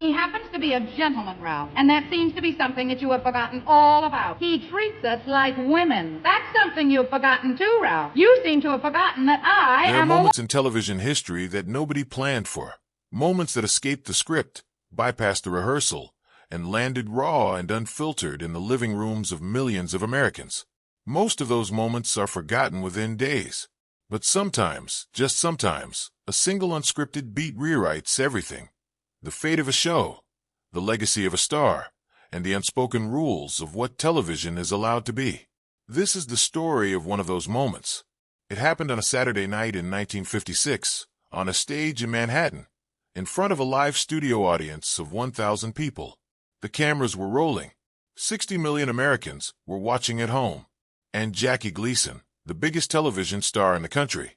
He happens to be a gentleman, Ralph, and that seems to be something that you have forgotten all about. He treats us like women. That's something you've forgotten too, Ralph. You seem to have forgotten that I There are am moments in television history that nobody planned for. Moments that escaped the script, bypassed the rehearsal, and landed raw and unfiltered in the living rooms of millions of Americans. Most of those moments are forgotten within days. But sometimes, just sometimes, a single unscripted beat rewrites everything. The fate of a show, the legacy of a star, and the unspoken rules of what television is allowed to be. This is the story of one of those moments. It happened on a Saturday night in 1956, on a stage in Manhattan, in front of a live studio audience of 1,000 people. The cameras were rolling. 60 million Americans were watching at home. And Jackie Gleason, the biggest television star in the country,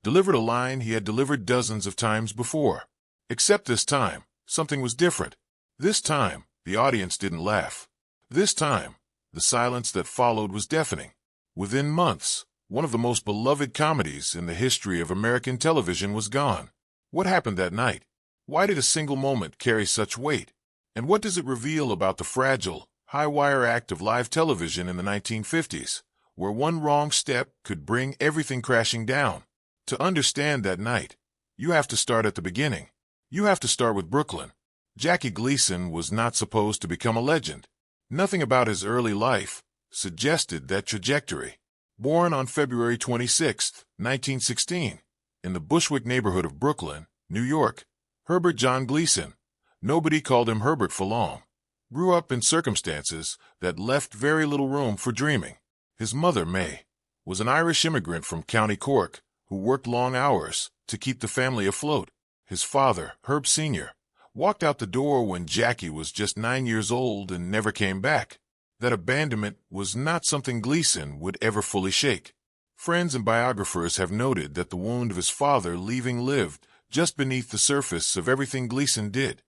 delivered a line he had delivered dozens of times before. Except this time, something was different. This time, the audience didn't laugh. This time, the silence that followed was deafening. Within months, one of the most beloved comedies in the history of American television was gone. What happened that night? Why did a single moment carry such weight? And what does it reveal about the fragile, high-wire act of live television in the 1950s, where one wrong step could bring everything crashing down? To understand that night, you have to start at the beginning. You have to start with Brooklyn. Jackie Gleason was not supposed to become a legend. Nothing about his early life suggested that trajectory. Born on February 26, 1916, in the Bushwick neighborhood of Brooklyn, New York, Herbert John Gleason, nobody called him Herbert for long, grew up in circumstances that left very little room for dreaming. His mother, May, was an Irish immigrant from County Cork who worked long hours to keep the family afloat. His father, Herb Sr., walked out the door when Jackie was just 9 years old and never came back. That abandonment was not something Gleason would ever fully shake. Friends and biographers have noted that the wound of his father leaving lived just beneath the surface of everything Gleason did.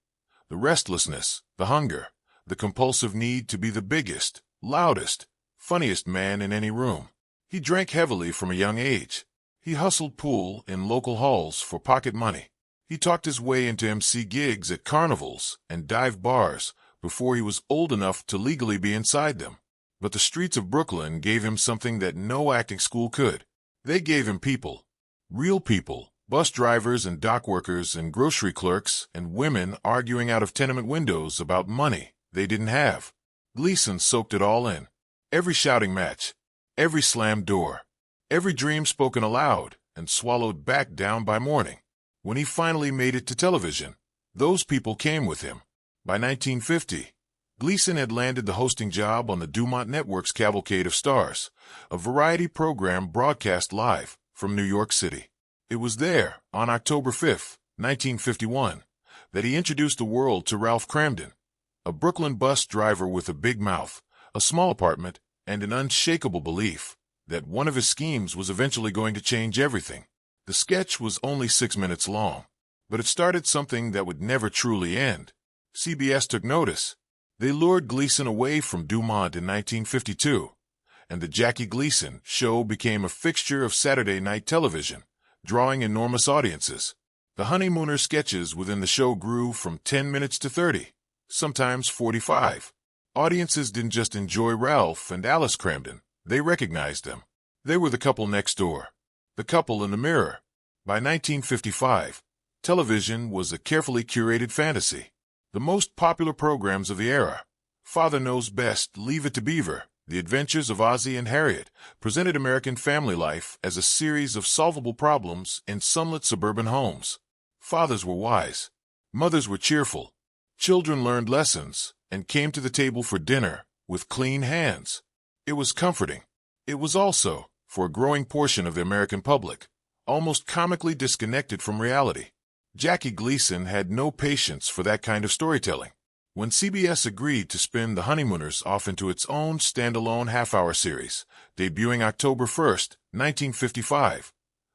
The restlessness, the hunger, the compulsive need to be the biggest, loudest, funniest man in any room. He drank heavily from a young age. He hustled pool in local halls for pocket money. He talked his way into MC gigs at carnivals and dive bars before he was old enough to legally be inside them. But the streets of Brooklyn gave him something that no acting school could. They gave him people. Real people. Bus drivers and dock workers and grocery clerks and women arguing out of tenement windows about money they didn't have. Gleason soaked it all in. Every shouting match. Every slammed door. Every dream spoken aloud and swallowed back down by morning. When he finally made it to television, those people came with him. By 1950, Gleason had landed the hosting job on the Dumont Network's Cavalcade of Stars, a variety program broadcast live from New York City. It was there, on October 5, 1951, that he introduced the world to Ralph Cramden, a Brooklyn bus driver with a big mouth, a small apartment, and an unshakable belief that one of his schemes was eventually going to change everything. The sketch was only 6 minutes long, but it started something that would never truly end. CBS took notice. They lured Gleason away from Dumont in 1952, and the Jackie Gleason Show became a fixture of Saturday night television, drawing enormous audiences. The Honeymooners sketches within the show grew from 10 minutes to 30, sometimes 45. Audiences didn't just enjoy Ralph and Alice Cramden, they recognized them. They were the couple next door. The couple in the mirror. By 1955, television was a carefully curated fantasy. The most popular programs of the era, Father Knows Best, Leave It to Beaver, The Adventures of Ozzie and Harriet, presented American family life as a series of solvable problems in sunlit suburban homes. Fathers were wise. Mothers were cheerful. Children learned lessons and came to the table for dinner with clean hands. It was comforting. It was also, for a growing portion of the American public, almost comically disconnected from reality. Jackie Gleason had no patience for that kind of storytelling. When CBS agreed to spin The Honeymooners off into its own standalone half-hour series, debuting October 1, 1955,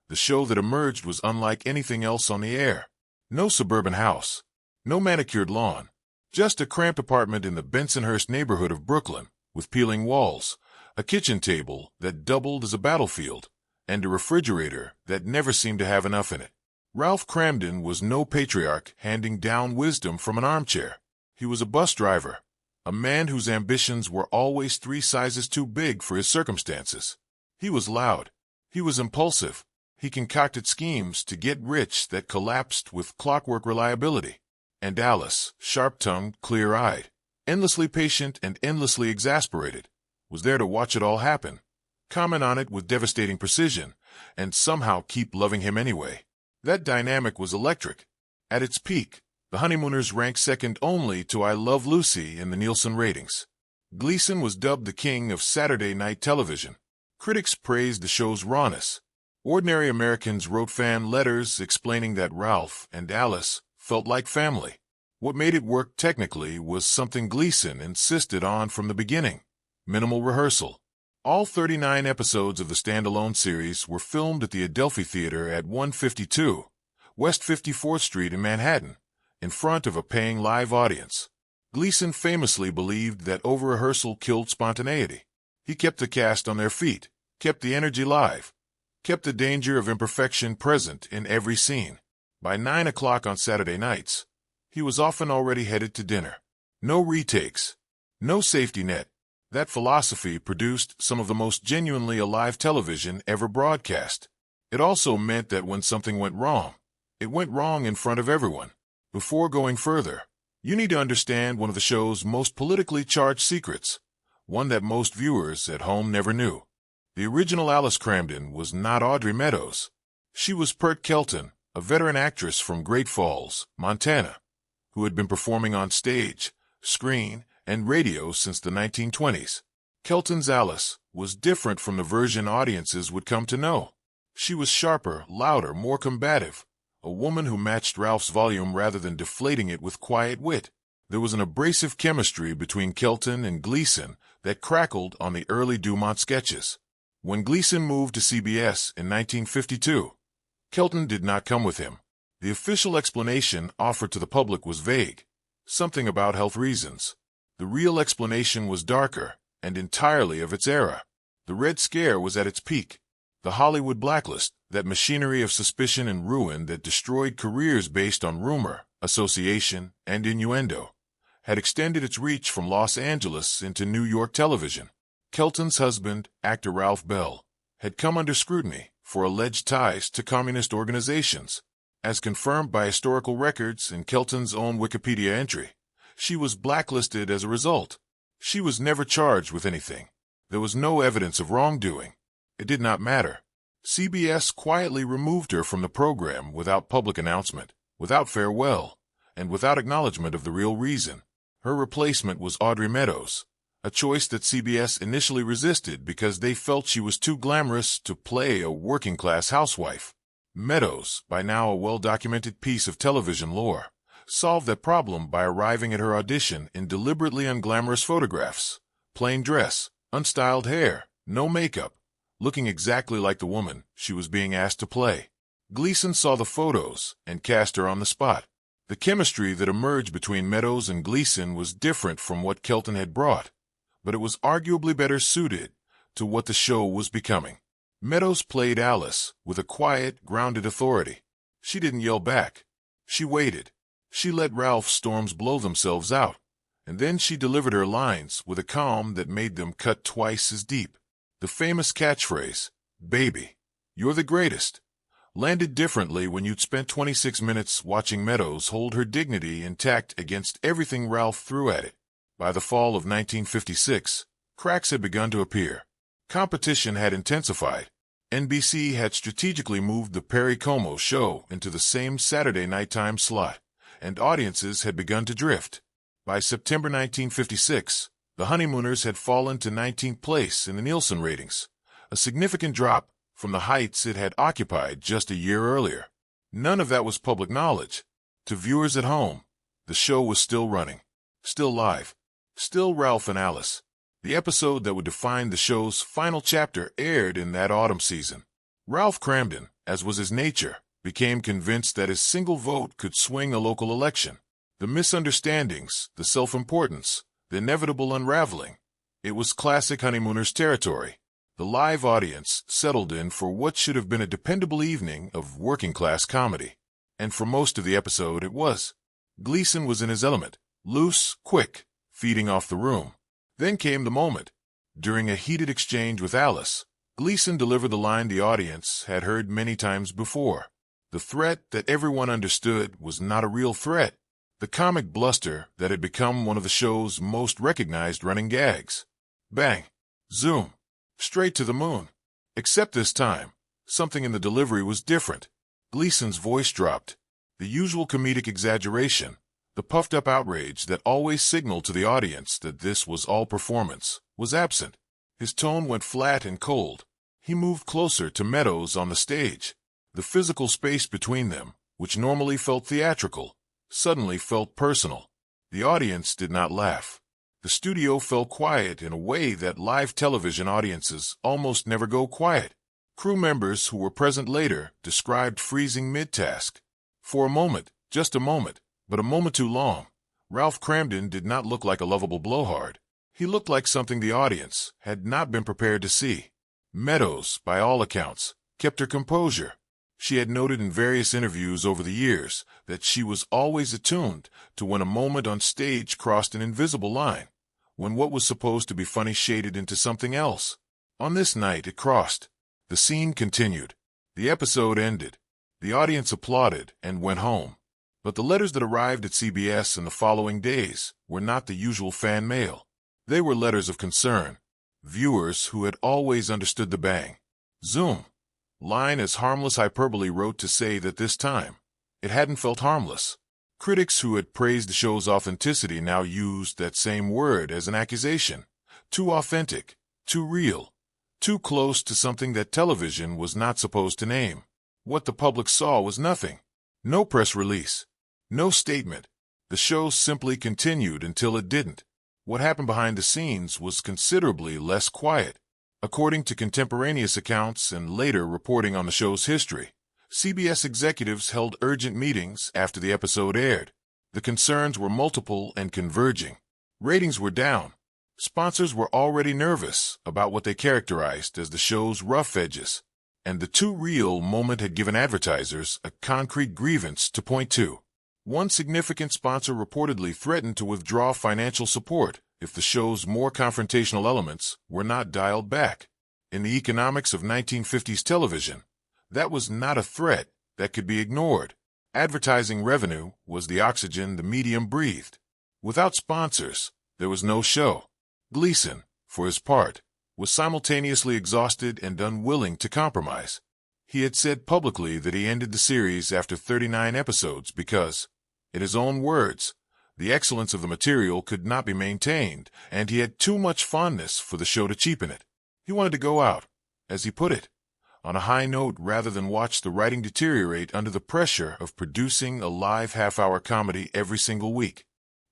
the show that emerged was unlike anything else on the air. No suburban house, no manicured lawn, just a cramped apartment in the Bensonhurst neighborhood of Brooklyn, with peeling walls, a kitchen table that doubled as a battlefield, and a refrigerator that never seemed to have enough in it. Ralph Cramden was no patriarch handing down wisdom from an armchair. He was a bus driver, a man whose ambitions were always 3 sizes too big for his circumstances. He was loud. He was impulsive. He concocted schemes to get rich that collapsed with clockwork reliability. And Alice, sharp-tongued, clear-eyed, endlessly patient and endlessly exasperated, was there to watch it all happen, comment on it with devastating precision, and somehow keep loving him anyway. That dynamic was electric. At its peak, The Honeymooners ranked second only to I Love Lucy in the Nielsen ratings. Gleason was dubbed the king of Saturday night television. Critics praised the show's rawness. Ordinary Americans wrote fan letters explaining that Ralph and Alice felt like family. What made it work technically was something Gleason insisted on from the beginning: minimal rehearsal. All 39 episodes of the standalone series were filmed at the Adelphi Theater at 152 West 54th Street in Manhattan, in front of a paying live audience. Gleason famously believed that over-rehearsal killed spontaneity. He kept the cast on their feet, kept the energy live, kept the danger of imperfection present in every scene. By 9 o'clock on Saturday nights, he was often already headed to dinner. No retakes, no safety net. That philosophy produced some of the most genuinely alive television ever broadcast. It also meant that when something went wrong, it went wrong in front of everyone. Before going further, you need to understand one of the show's most politically charged secrets, one that most viewers at home never knew. The original Alice Cramden was not Audrey Meadows. She was Pert Kelton, a veteran actress from Great Falls, Montana, who had been performing on stage, screen, and radio since the 1920s. Kelton's Alice was different from the version audiences would come to know. She was sharper, louder, more combative, a woman who matched Ralph's volume rather than deflating it with quiet wit. There was an abrasive chemistry between Kelton and Gleason that crackled on the early Dumont sketches. When Gleason moved to CBS in 1952, Kelton did not come with him. The official explanation offered to the public was vague, something about health reasons. The real explanation was darker and entirely of its era. The Red Scare was at its peak. The Hollywood blacklist, that machinery of suspicion and ruin that destroyed careers based on rumor, association, and innuendo, had extended its reach from Los Angeles into New York television. Kelton's husband, actor Ralph Bell, had come under scrutiny for alleged ties to communist organizations. As confirmed by historical records and Kelton's own Wikipedia entry, she was blacklisted as a result. She was never charged with anything. There was no evidence of wrongdoing. It did not matter. CBS quietly removed her from the program without public announcement, without farewell, and without acknowledgement of the real reason. Her replacement was Audrey Meadows, a choice that CBS initially resisted because they felt she was too glamorous to play a working-class housewife. Meadows, by now a well-documented piece of television lore, solved that problem by arriving at her audition in deliberately unglamorous photographs, plain dress, unstyled hair, no makeup, looking exactly like the woman she was being asked to play. Gleason saw the photos and cast her on the spot. The chemistry that emerged between Meadows and Gleason was different from what Kelton had brought, but it was arguably better suited to what the show was becoming. Meadows played Alice with a quiet, grounded authority. She didn't yell back. She waited. She let Ralph's storms blow themselves out, and then she delivered her lines with a calm that made them cut twice as deep. The famous catchphrase, "Baby, you're the greatest," landed differently when you'd spent 26 minutes watching Meadows hold her dignity intact against everything Ralph threw at it. By the fall of 1956, cracks had begun to appear. Competition had intensified. NBC had strategically moved the Perry Como show into the same Saturday nighttime slot, and audiences had begun to drift. By September 1956, The Honeymooners had fallen to 19th place in the Nielsen ratings, a significant drop from the heights it had occupied just a year earlier. None of that was public knowledge. To viewers at home, the show was still running, still live, still Ralph and Alice. The episode that would define the show's final chapter aired in that autumn season. Ralph Cramden, as was his nature, became convinced that his single vote could swing a local election. The misunderstandings, the self-importance, the inevitable unraveling. It was classic Honeymooners territory. The live audience settled in for what should have been a dependable evening of working-class comedy. And for most of the episode it was. Gleason was in his element, loose, quick, feeding off the room. Then came the moment. During a heated exchange with Alice, Gleason delivered the line the audience had heard many times before. The threat that everyone understood was not a real threat. The comic bluster that had become one of the show's most recognized running gags. Bang. Zoom. Straight to the moon. Except this time, something in the delivery was different. Gleason's voice dropped. The usual comedic exaggeration, the puffed-up outrage that always signaled to the audience that this was all performance, was absent. His tone went flat and cold. He moved closer to Meadows on the stage. The physical space between them, which normally felt theatrical, suddenly felt personal. The audience did not laugh. The studio fell quiet in a way that live television audiences almost never go quiet. Crew members who were present later described freezing mid-task. For a moment, just a moment, but a moment too long, Ralph Cramden did not look like a lovable blowhard. He looked like something the audience had not been prepared to see. Meadows, by all accounts, kept her composure. She had noted in various interviews over the years that she was always attuned to when a moment on stage crossed an invisible line, when what was supposed to be funny shaded into something else. On this night it crossed. The scene continued. The episode ended. The audience applauded and went home. But the letters that arrived at CBS in the following days were not the usual fan mail. They were letters of concern. Viewers who had always understood the bang. Zoom. Line as harmless hyperbole wrote to say that this time, it hadn't felt harmless. Critics who had praised the show's authenticity now used that same word as an accusation. Too authentic, too real, too close to something that television was not supposed to name. What the public saw was nothing. No press release. No statement. The show simply continued until it didn't. What happened behind the scenes was considerably less quiet. According to contemporaneous accounts and later reporting on the show's history, CBS executives held urgent meetings after the episode aired. The concerns were multiple and converging. Ratings were down. Sponsors were already nervous about what they characterized as the show's rough edges. And the too real moment had given advertisers a concrete grievance to point to. One significant sponsor reportedly threatened to withdraw financial support if the show's more confrontational elements were not dialed back. In the economics of 1950s television, that was not a threat that could be ignored. Advertising revenue was the oxygen the medium breathed. Without sponsors, there was no show. Gleason, for his part, was simultaneously exhausted and unwilling to compromise. He had said publicly that he ended the series after 39 episodes because, in his own words, the excellence of the material could not be maintained, and he had too much fondness for the show to cheapen it. He wanted to go out, as he put it, on a high note rather than watch the writing deteriorate under the pressure of producing a live half-hour comedy every single week.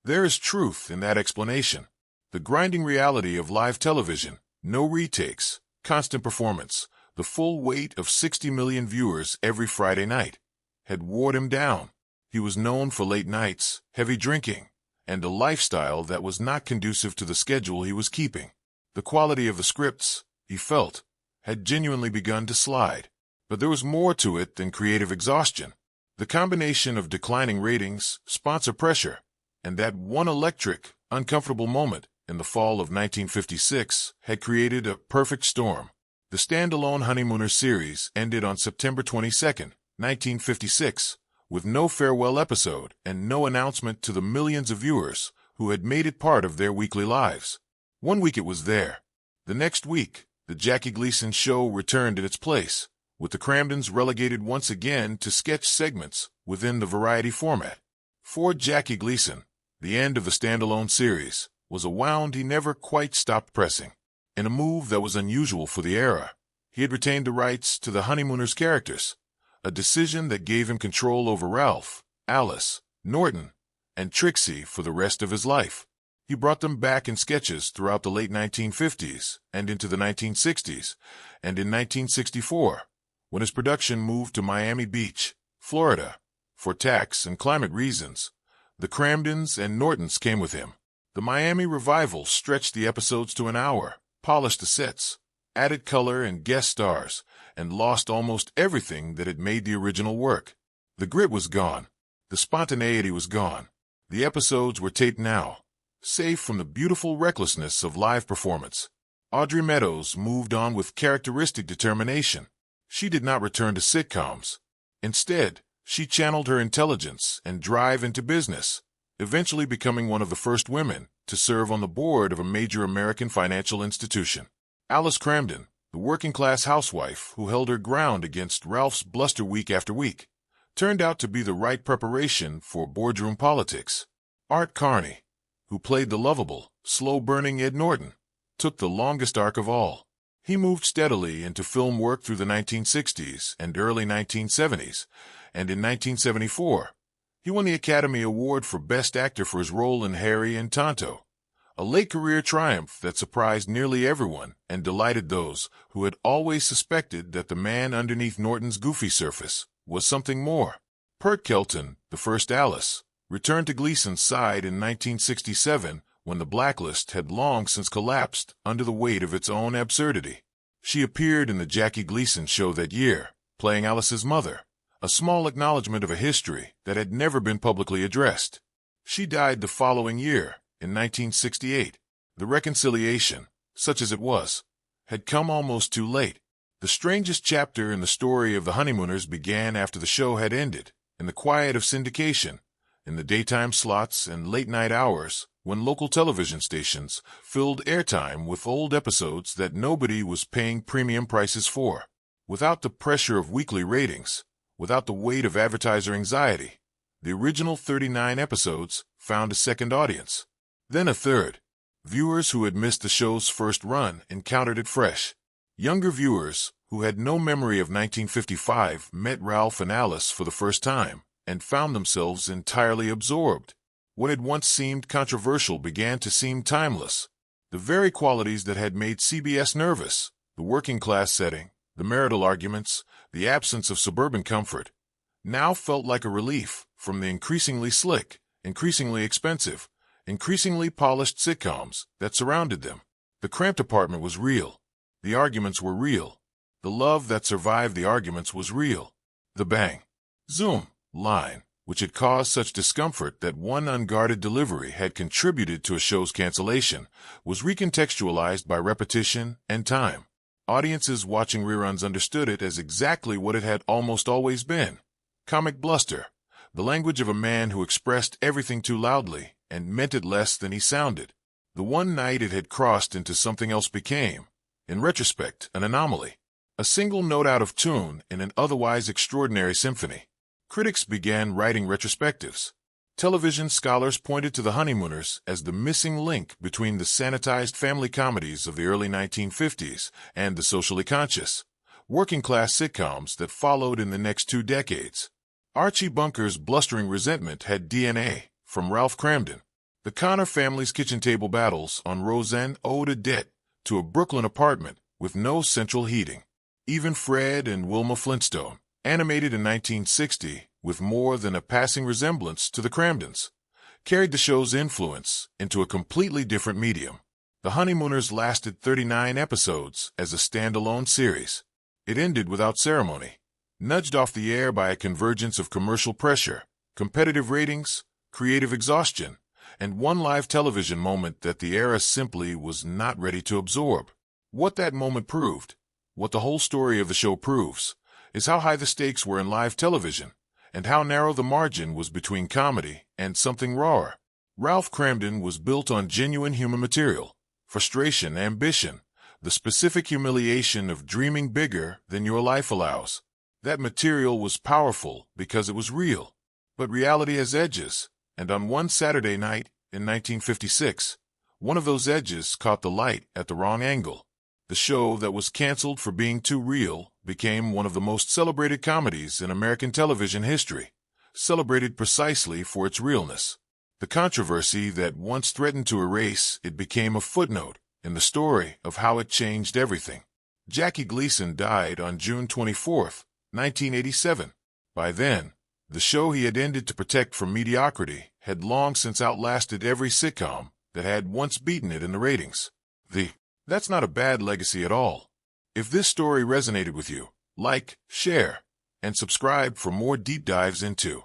There is truth in that explanation. The grinding reality of live television, no retakes, constant performance, the full weight of 60 million viewers every Friday night, had worn him down. He was known for late nights, heavy drinking, and a lifestyle that was not conducive to the schedule he was keeping. The quality of the scripts, he felt, had genuinely begun to slide. But there was more to it than creative exhaustion. The combination of declining ratings, sponsor pressure, and that one electric, uncomfortable moment in the fall of 1956 had created a perfect storm. The standalone Honeymooners series ended on September 22, 1956, with no farewell episode and no announcement to the millions of viewers who had made it part of their weekly lives. One week it was there. The next week, the Jackie Gleason show returned in its place, with the Cramdens relegated once again to sketch segments within the variety format. For Jackie Gleason, the end of the standalone series was a wound he never quite stopped pressing. In a move that was unusual for the era, he had retained the rights to the Honeymooners characters, a decision that gave him control over Ralph, Alice, Norton, and Trixie for the rest of his life. He brought them back in sketches throughout the late 1950s and into the 1960s, and in 1964, when his production moved to Miami Beach, Florida, for tax and climate reasons, the Cramdens and Nortons came with him. The Miami revival stretched the episodes to an hour, polished the sets, added color and guest stars, and lost almost everything that had made the original work. The grit was gone. The spontaneity was gone. The episodes were taped now, safe from the beautiful recklessness of live performance. Audrey Meadows moved on with characteristic determination. She did not return to sitcoms. Instead, she channeled her intelligence and drive into business, eventually becoming one of the first women to serve on the board of a major American financial institution. Alice Cramden, the working-class housewife who held her ground against Ralph's bluster week after week, turned out to be the right preparation for boardroom politics. Art Carney, who played the lovable, slow-burning Ed Norton, took the longest arc of all. He moved steadily into film work through the 1960s and early 1970s, and in 1974, he won the Academy Award for Best Actor for his role in Harry and Tonto, a late-career triumph that surprised nearly everyone and delighted those who had always suspected that the man underneath Norton's goofy surface was something more. Pert Kelton, the first Alice, returned to Gleason's side in 1967 when the blacklist had long since collapsed under the weight of its own absurdity. She appeared in the Jackie Gleason show that year, playing Alice's mother, a small acknowledgment of a history that had never been publicly addressed. She died the following year, in 1968. The reconciliation, such as it was, had come almost too late. The strangest chapter in the story of the Honeymooners began after the show had ended, in the quiet of syndication, in the daytime slots and late-night hours, when local television stations filled airtime with old episodes that nobody was paying premium prices for. Without the pressure of weekly ratings, without the weight of advertiser anxiety, the original 39 episodes found a second audience, then a third. Viewers who had missed the show's first run encountered it fresh. Younger viewers who had no memory of 1955 met Ralph and Alice for the first time and found themselves entirely absorbed. What had once seemed controversial began to seem timeless. The very qualities that had made CBS nervous, the working-class setting, the marital arguments, the absence of suburban comfort, now felt like a relief from the increasingly slick, increasingly expensive, increasingly polished sitcoms that surrounded them. The cramped apartment was real. The arguments were real. The love that survived the arguments was real. The bang, zoom, line, which had caused such discomfort that one unguarded delivery had contributed to a show's cancellation, was recontextualized by repetition and time. Audiences watching reruns understood it as exactly what it had almost always been: comic bluster, the language of a man who expressed everything too loudly and meant it less than he sounded. The one night it had crossed into something else became, in retrospect, an anomaly, a single note out of tune in an otherwise extraordinary symphony. Critics began writing retrospectives. Television scholars pointed to the Honeymooners as the missing link between the sanitized family comedies of the early 1950s and the socially conscious, working-class sitcoms that followed in the next 2 decades. Archie Bunker's blustering resentment had DNA from Ralph Cramden. The Connor family's kitchen table battles on Roseanne owed a debt to a Brooklyn apartment with no central heating. Even Fred and Wilma Flintstone, animated in 1960 with more than a passing resemblance to the Cramdens, carried the show's influence into a completely different medium. The Honeymooners lasted 39 episodes as a standalone series. It ended without ceremony, nudged off the air by a convergence of commercial pressure, competitive ratings, creative exhaustion, and one live television moment that the era simply was not ready to absorb. What that moment proved, what the whole story of the show proves, is how high the stakes were in live television, and how narrow the margin was between comedy and something rawer. Ralph Cramden was built on genuine human material, frustration, ambition, the specific humiliation of dreaming bigger than your life allows. That material was powerful because it was real, but reality has edges, and on one Saturday night in 1956, one of those edges caught the light at the wrong angle. The show that was canceled for being too real became one of the most celebrated comedies in American television history, celebrated precisely for its realness. The controversy that once threatened to erase it became a footnote in the story of how it changed everything. Jackie Gleason died on June 24, 1987. By then, the show he had ended to protect from mediocrity had long since outlasted every sitcom that had once beaten it in the ratings. That's not a bad legacy at all. If this story resonated with you, like, share, and subscribe for more deep dives into